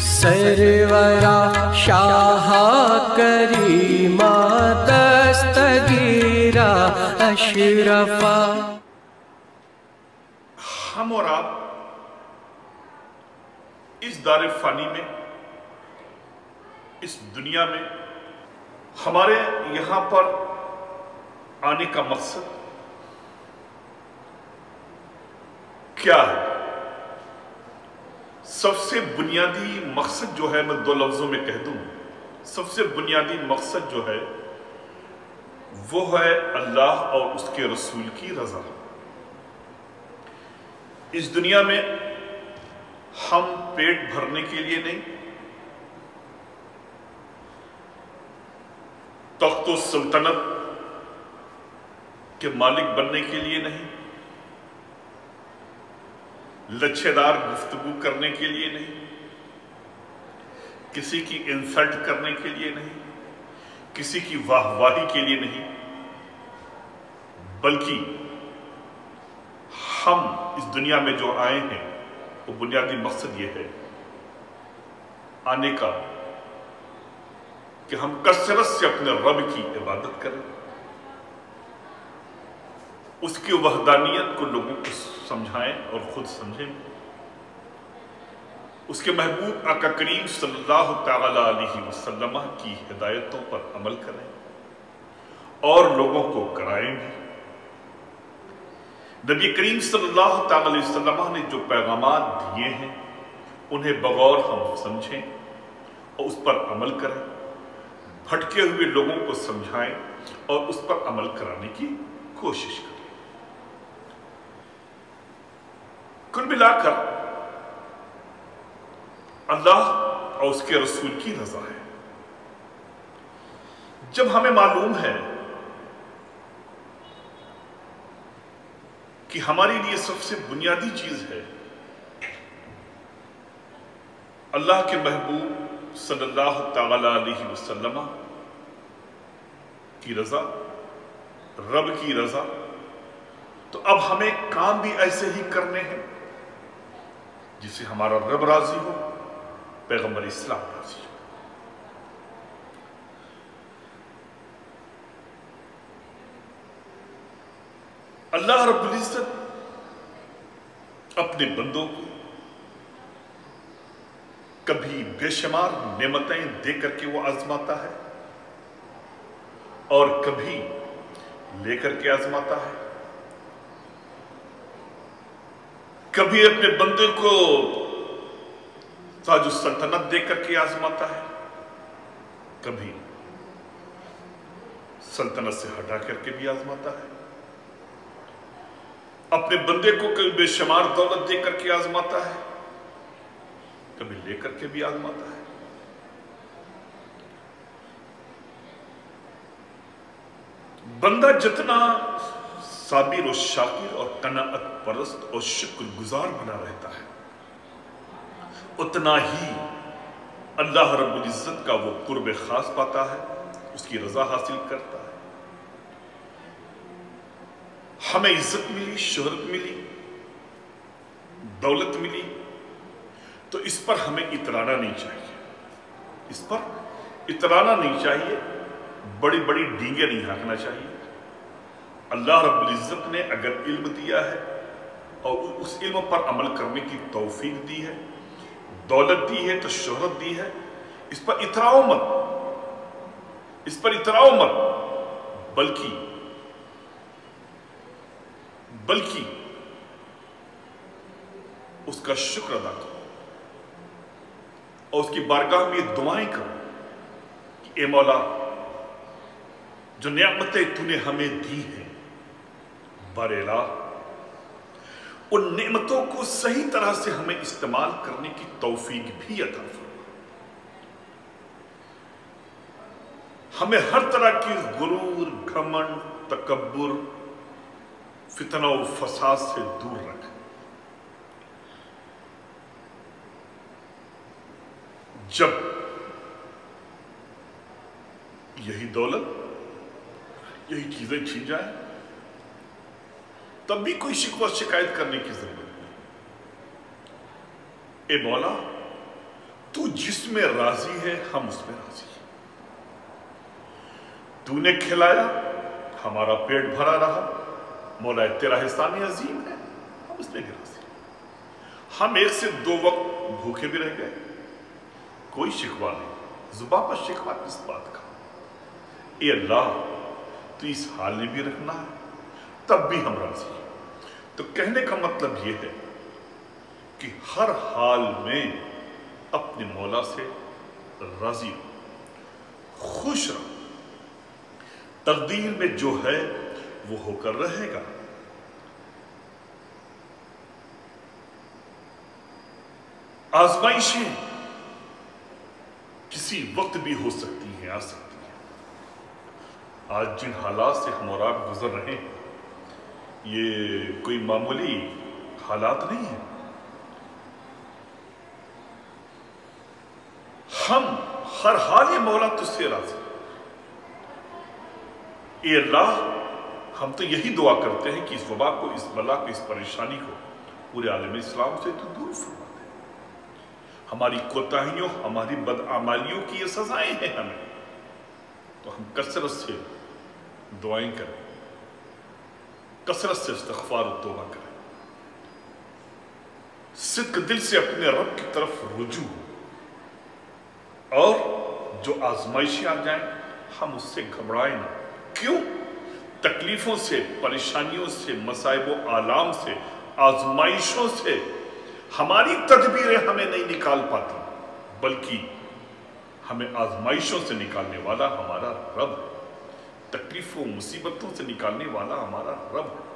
سرورا شاہ کریما دستگیرا اشرفا۔ ہم اور آپ اس دار فانی میں، اس دنیا میں ہمارے یہاں پر آنے کا مقصد کیا ہے؟ سب سے بنیادی مقصد جو ہے، میں دو لفظوں میں کہہ دوں، سب سے بنیادی مقصد جو ہے وہ ہے اللہ اور اس کے رسول کی رضا۔ اس دنیا میں ہم پیٹ بھرنے کے لیے نہیں، تخت و سلطنت کے مالک بننے کے لیے نہیں، لچھے دار گفتگو کرنے کے لیے نہیں، کسی کی انسلٹ کرنے کے لیے نہیں، کسی کی واہ واہی کے لیے نہیں، بلکہ ہم اس دنیا میں جو آئے ہیں وہ بنیادی مقصد یہ ہے آنے کا کہ ہم کثرت سے اپنے رب کی عبادت کریں، اس کی وحدانیت کو لوگوں کو سمجھائیں اور خود سمجھیں، اس کے محبوب آقا کریم صلی اللہ تعالی علیہ وسلم کی ہدایتوں پر عمل کریں اور لوگوں کو کرائیں بھی۔ نبی کریم صلی اللہ تعالی علیہ وسلم نے جو پیغامات دیے ہیں انہیں بغور ہم سمجھیں اور اس پر عمل کریں، بھٹکے ہوئے لوگوں کو سمجھائیں اور اس پر عمل کرانے کی کوشش کریں۔ کل ملا کر اللہ اور اس کے رسول کی رضا ہے۔ جب ہمیں معلوم ہے کہ ہمارے لیے سب سے بنیادی چیز ہے اللہ کے محبوب صلی اللہ تعالی علیہ وسلم کی رضا، رب کی رضا، تو اب ہمیں کام بھی ایسے ہی کرنے ہیں جس سے ہمارا رب راضی ہو، پیغمبر اسلام راضی ہو۔ اللہ رب العزت اپنے بندوں کو کبھی بے شمار نعمتیں دے کر کے وہ آزماتا ہے اور کبھی لے کر کے آزماتا ہے، کبھی اپنے بندے کو تاج السلطنت دے کر کے آزماتا ہے، کبھی سلطنت سے ہٹا کر کے بھی آزماتا ہے، اپنے بندے کو کبھی بے شمار دولت دے کر کے آزماتا ہے، کبھی لے کر کے بھی آزماتا ہے۔ بندہ جتنا صابر و شاکر اور قناعت پرست اور شکر گزار بنا رہتا ہے، اتنا ہی اللہ رب العزت کا وہ قرب خاص پاتا ہے، اس کی رضا حاصل کرتا ہے۔ ہمیں عزت ملی، شہرت ملی، دولت ملی، تو اس پر ہمیں اترانا نہیں چاہیے، اس پر اترانا نہیں چاہیے، بڑی بڑی ڈینگیں نہیں ہانکنا چاہیے۔ اللہ رب العزت نے اگر علم دیا ہے اور اس علم پر عمل کرنے کی توفیق دی ہے، دولت دی ہے، تو شہرت دی ہے، اس پر اتراؤ مت، اس پر اتراؤ مت، بلکہ اس کا شکر ادا کرو اور اس کی بارگاہ میں دعائیں کرو کہ اے مولا، جو نعمتیں تو نے ہمیں دی ہیں، بار الہ ان نعمتوں کو صحیح طرح سے ہمیں استعمال کرنے کی توفیق بھی عطا فرما۔ ہمیں ہر طرح کی غرور، گھمنڈ، تکبر، فتنہ و فساد سے دور رکھ۔ جب یہی دولت، یہی چیزیں چھین جائیں، تب بھی کوئی شکوہ شکایت کرنے کی ضرورت نہیں۔ اے مولا، تو جس میں راضی ہے ہم اس میں راضی ہیں. تو نے کھلایا ہمارا پیٹ بھرا رہا، مولا تیرا احسان عظیم ہے، ہم اس میں بھی راضی ہیں. ہم 1 سے 2 وقت بھوکے بھی رہ گئے، کوئی شکوہ نہیں. زباں پر شکوہ کس بات کا؟ اے اللہ تو اس حال میں بھی رکھنا ہے تب بھی ہم راضی ہیں. تو کہنے کا مطلب یہ ہے کہ ہر حال میں اپنے مولا سے راضی رہو، خوش رہو. تقدیر میں جو ہے وہ ہو کر رہے گا. آزمائشیں کسی وقت بھی ہو سکتی ہیں، آ سکتی ہیں. آج جن حالات سے ہم اور آپ گزر رہے ہیں یہ کوئی معمولی حالات نہیں ہیں. ہم ہر حال یہ مولا تجھ سے راضی. اے اللہ ہم تو یہی دعا کرتے ہیں کہ اس وبا کو، اس بلا کو، اس پریشانی کو پورے عالم اسلام سے تو دور فرما دے. ہماری کوتاہیوں، ہماری بدعمالیوں کی یہ سزائیں ہیں ہمیں، تو ہم کثرت سے دعائیں کریں، کثرت سے استغفار و توبہ کریں، صدق دل سے اپنے رب کی طرف رجوع ہو. اور جو آزمائشیں آ جائیں ہم اس سے گھبرائیں نہ. کیوں؟ تکلیفوں سے، پریشانیوں سے، مصائب و آلام سے، آزمائشوں سے ہماری تدبیریں ہمیں نہیں نکال پاتی، بلکہ ہمیں آزمائشوں سے نکالنے والا ہمارا رب ہے، تکلیفوں مصیبتوں سے نکالنے والا ہمارا رب ہے.